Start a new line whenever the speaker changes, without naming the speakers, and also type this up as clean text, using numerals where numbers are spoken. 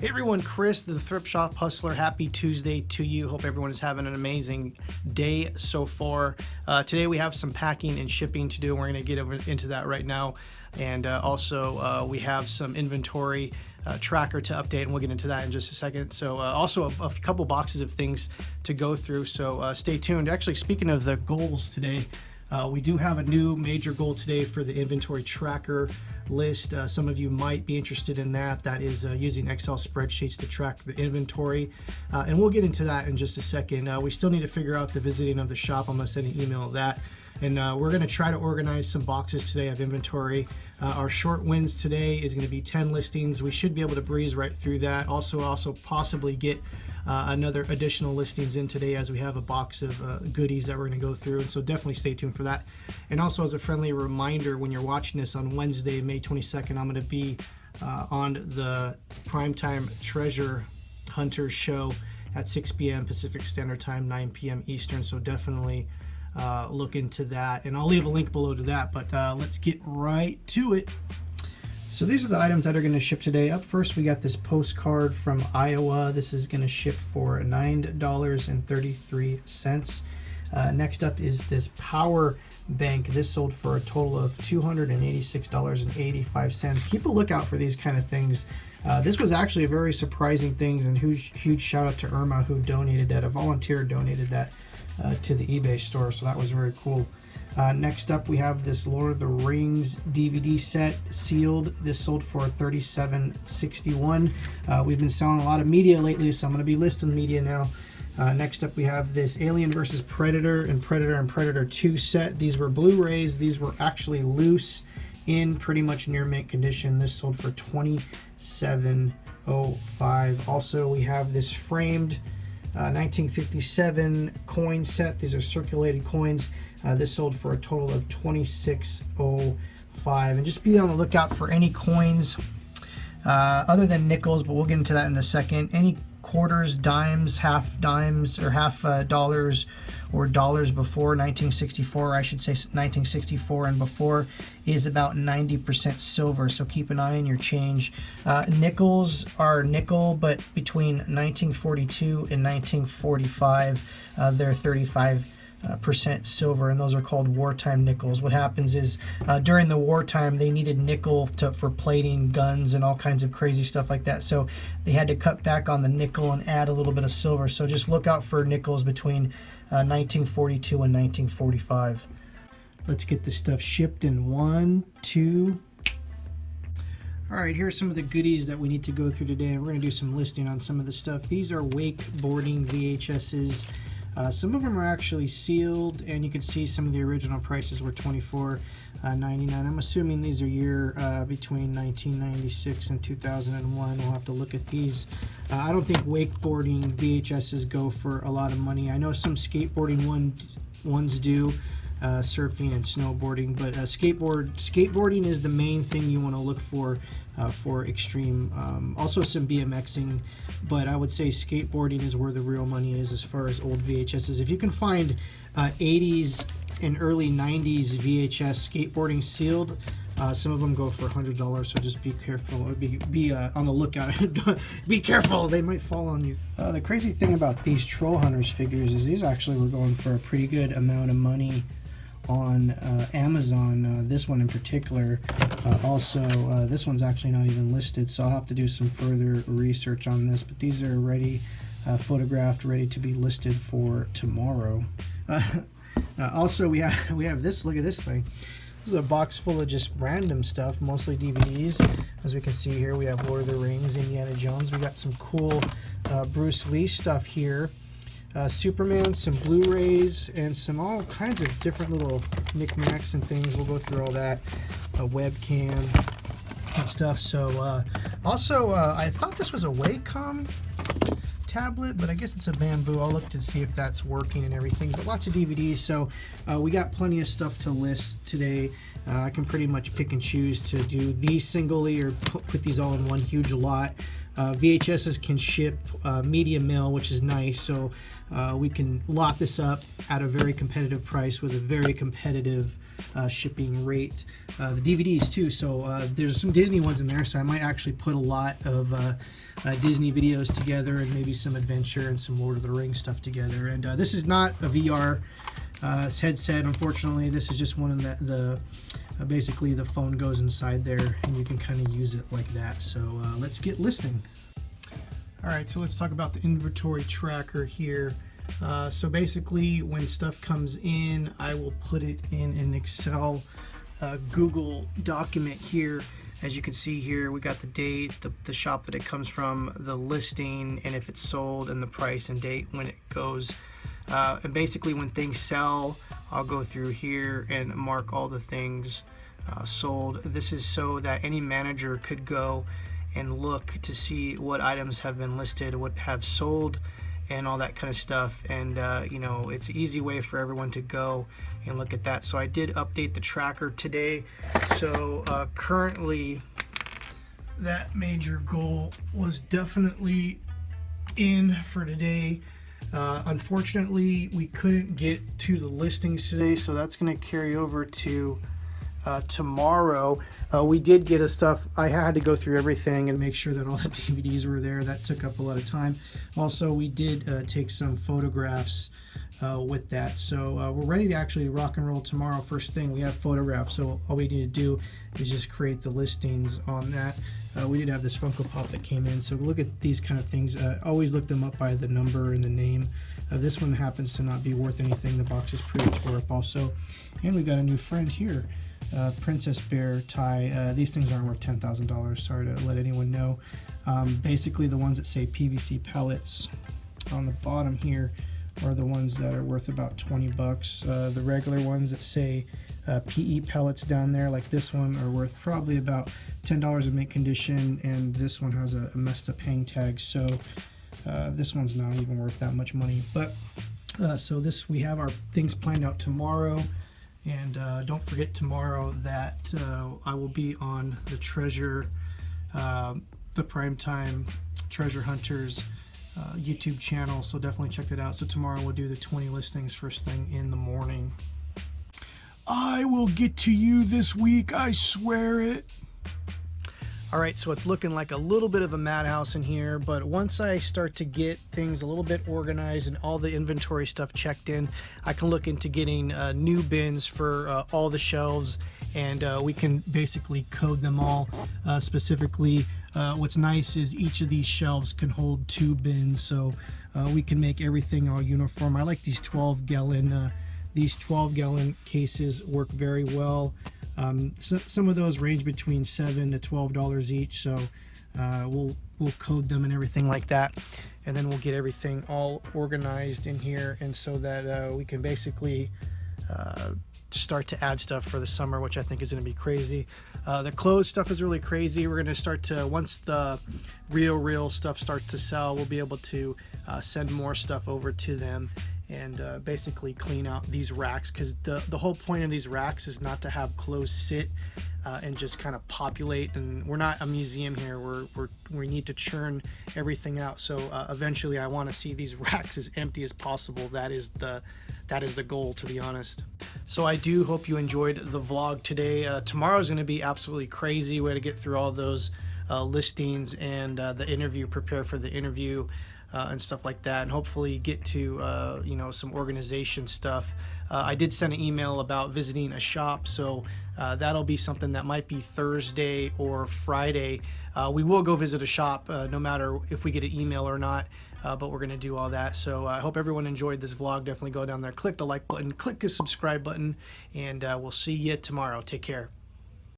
Hey everyone, Chris, the Thrift Shop Hustler. Happy Tuesday to you. Hope everyone is having an amazing day so far. Today we have some packing and shipping to do. We're going to get into that right now. And also we have some inventory tracker to update, and we'll get into that in just a second. So also a couple boxes of things to go through. So stay tuned. Actually, speaking of the goals today, we do have a new major goal today for the inventory tracker list. Some of you might be interested in that. That is using Excel spreadsheets to track the inventory. And we'll get into that in just a second. We still need to figure out the visiting of the shop. I'm going to send an email of that. And we're going to try to organize some boxes today of inventory. Our short wins today is going to be 10 listings. We should be able to breeze right through that. Also possibly get another additional listings in today, as we have a box of goodies that we're going to go through. And so definitely stay tuned for that. And also, as a friendly reminder, when you're watching this on Wednesday, May 22nd, I'm going to be on the Primetime Treasure Hunters show at 6 p.m. Pacific Standard Time, 9 p.m. Eastern. So definitely look into that, and I'll leave a link below to that. But let's get right to it. So these are the items that are going to ship today. Up first, we got this postcard from Iowa. This is going to ship for $9.33. Next up is this power bank. This sold for a total of $286.85. Keep a lookout for these kind of things. This was actually a very surprising thing, and huge shout out to Irma, who donated that. A volunteer donated that to the eBay store, so that was very cool. Next up, we have this Lord of the Rings DVD set, sealed. This sold for $37.61. We've been selling a lot of media lately, so I'm going to be listing media now. Next up, we have this Alien vs. Predator and Predator 2 set. These were Blu-rays. These were actually loose in pretty much near mint condition. This sold for $27.05. Also, we have this framed 1957 coin set. These are circulated coins. This sold for a total of $26.05. And just be on the lookout for any coins other than nickels, but we'll get into that in a second. Any quarters, dimes, half dimes, or half dollars, or dollars before 1964, I should say 1964 and before, is about 90% silver, so keep an eye on your change. Nickels are nickel, but between 1942 and 1945, they're 35% silver, and those are called wartime nickels. What happens is during the wartime, they needed nickel for plating guns and all kinds of crazy stuff like that, so they had to cut back on the nickel and add a little bit of silver. So just look out for nickels between 1942 and 1945. Let's get this stuff shipped in 1, 2. All right, here's some of the goodies that we need to go through today. We're going to do some listing on some of the stuff. These are wakeboarding VHSs. Some of them are actually sealed, and you can see some of the original prices were $24.99. I'm assuming these are between 1996 and 2001. We'll have to look at these. I don't think wakeboarding VHSs go for a lot of money. I know some skateboarding ones do, surfing and snowboarding, but skateboarding is the main thing you want to look for extreme. Also some BMXing, but I would say skateboarding is where the real money is as far as old VHSs. If you can find 80s and early 90s VHS skateboarding sealed, some of them go for $100, so just be careful. Be on the lookout. Be careful, they might fall on you. The crazy thing about these Troll Hunters figures is these actually were going for a pretty good amount of money on Amazon. This one in particular. Also, this one's actually not even listed, so I'll have to do some further research on this, but these are ready, photographed, ready to be listed for tomorrow. Also, we have this. Look at this thing. This is a box full of just random stuff, mostly DVDs. As we can see here, we have Lord of the Rings, Indiana Jones. We got some cool Bruce Lee stuff here. Superman, some Blu-rays, and some all kinds of different little knickknacks and things. We'll go through all that. A webcam and stuff. So also, I thought this was a Wacom tablet, but I guess it's a Vendoo. I'll look to see if that's working and everything, but lots of DVDs, so we got plenty of stuff to list today. I can pretty much pick and choose to do these singly or put these all in one huge lot. VHSs can ship medium mail, which is nice, so we can lot this up at a very competitive price with a very competitive shipping rate. The DVDs too, so there's some Disney ones in there, so I might actually put a lot of Disney videos together and maybe some adventure and some Lord of the Rings stuff together. And this is not a VR headset, unfortunately. This is just one of the basically the phone goes inside there and you can kind of use it like that. So let's get listing. All right, so let's talk about the inventory tracker here. So basically when stuff comes in, I will put it in an Excel Google document here. As you can see here, we got the date, the shop that it comes from, the listing, and if it's sold, and the price and date when it goes. And basically when things sell, I'll go through here and mark all the things sold. This is so that any manager could go and look to see what items have been listed, what have sold, and all that kind of stuff. And you know, it's an easy way for everyone to go and look at that. So I did update the tracker today. So currently that major goal was definitely in for today. Unfortunately, we couldn't get to the listings today, so that's going to carry over to tomorrow. We did get stuff. I had to go through everything and make sure that all the DVDs were there. That took up a lot of time. Also, we did take some photographs with that. So we're ready to actually rock and roll tomorrow. First thing, we have photographs, so all we need to do is just create the listings on that. We did have this Funko Pop that came in, so look at these kind of things. Always look them up by the number and the name. This one happens to not be worth anything. The box is pretty tore up also. And we got a new friend here, Princess Bear tie. These things aren't worth $10,000. Sorry to let anyone know. Basically, the ones that say PVC pellets on the bottom here are the ones that are worth about 20 bucks. The regular ones that say PE pellets down there, like this one, are worth probably about $10 in mint condition, and this one has a messed up hang tag, so this one's not even worth that much money. But so this, we have our things planned out tomorrow. And don't forget tomorrow that I will be on the Treasure, the Primetime Treasure Hunters YouTube channel, so definitely check that out. So tomorrow we'll do the 20 listings first thing in the morning. I will get to you this week, I swear it. All right, so it's looking like a little bit of a madhouse in here, but once I start to get things a little bit organized and all the inventory stuff checked in, I can look into getting new bins for all the shelves, and we can basically code them all specifically. What's nice is each of these shelves can hold 2 bins, so we can make everything all uniform. I like these 12-gallon cases work very well. Some of those range between $7 to $12 each, so we'll code them and everything like that, and then we'll get everything all organized in here, and so that we can basically start to add stuff for the summer, which I think is going to be crazy. The clothes stuff is really crazy. We're going to start to, once the real stuff starts to sell, we'll be able to send more stuff over to them and basically clean out these racks, because the whole point of these racks is not to have clothes sit and just kind of populate. And we're not a museum here. We need to churn everything out. So eventually I want to see these racks as empty as possible. That is the goal, to be honest. So I do hope you enjoyed the vlog today. Tomorrow's going to be absolutely crazy. Way to get through all those listings and the interview, prepare for the interview. And stuff like that, and hopefully get to you know, some organization stuff. I did send an email about visiting a shop, so that'll be something that might be Thursday or Friday. We will go visit a shop no matter if we get an email or not, but we're going to do all that. So I hope everyone enjoyed this vlog. Definitely go down there, click the like button, click the subscribe button, and we'll see you tomorrow. Take care.